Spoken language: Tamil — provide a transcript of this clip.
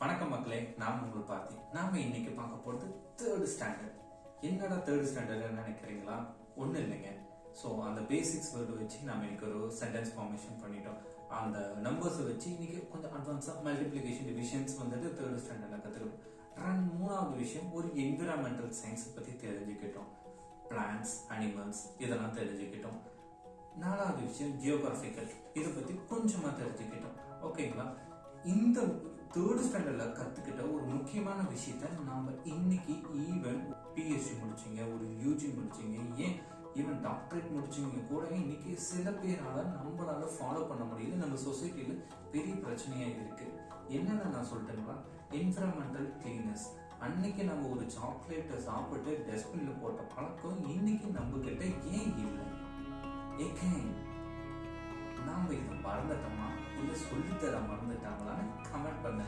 வணக்கம் மக்களே, நான் உங்கள் பார்த்தி. நாம இன்னைக்கு பார்க்க போறது தேர்ட் ஸ்டாண்டர்ட். என்னடா தேர்ட் ஸ்டாண்டர்ட் நினைக்கிறீங்களா? ஒண்ணு இல்லைங்க. ஸோ அந்த பேசிக்ஸ் வேர்டு வச்சு நாம இன்னைக்கு ஒரு சென்டென்ஸ் ஃபார்மேஷன் பண்ணிட்டோம். அந்த நம்பர்ஸ் வச்சு இன்னைக்கு கொஞ்சம் அட்வான்ஸா மல்டிப்ளிகேஷன் டிவிஷன்ஸ் வந்துட்டு தேர்ட் ஸ்டாண்டர்ட்ல கத்துக்கிறோம். மூணாவது விஷயம், ஒரு என்விரான்மெண்டல் சயின்ஸ் பத்தி தெரிஞ்சுக்கிட்டோம். பிளான்ட்ஸ், அனிமல்ஸ் இதெல்லாம் தெரிஞ்சுக்கிட்டோம். நாலாவது விஷயம் ஜியோகிராபிக்கல், இதை பத்தி கொஞ்சமா தெரிஞ்சுக்கிட்டோம். ஓகேங்களா? இந்த தேர்ட் ஸ்டாண்டர்ட்ல கத்துக்கிட்ட ஒரு முக்கியமான விஷயத்த நாம இன்னைக்கு ஈவன் பிஹெச்டி முடிச்சீங்க, ஒரு யூஜி முடிச்சீங்க, ஏன் ஈவன் டாக்டரேட் முடிச்சவங்க கூட இன்னைக்கு சில பேரால நம்மளால ஃபாலோ பண்ண முடியல. நம்ம சொசைட்டில பெரிய பிரச்சனையா இருக்கு. என்னன்னு நான் சொல்லிட்டேன்னா, என்விரான்மெண்டல் கிளீனஸ். அன்னைக்கு நம்ம ஒரு சாக்லேட்டை சாப்பிட்டு டஸ்ட்பின்ல போட்ட பழக்கம் இன்னைக்கு நம்ம கிட்ட ஏன் இல்லை? நாம இதை மறந்துட்டோமா இல்ல சொல்லித்தர மறந்துட்டாங்களான்னு கமெண்ட் பண்ண.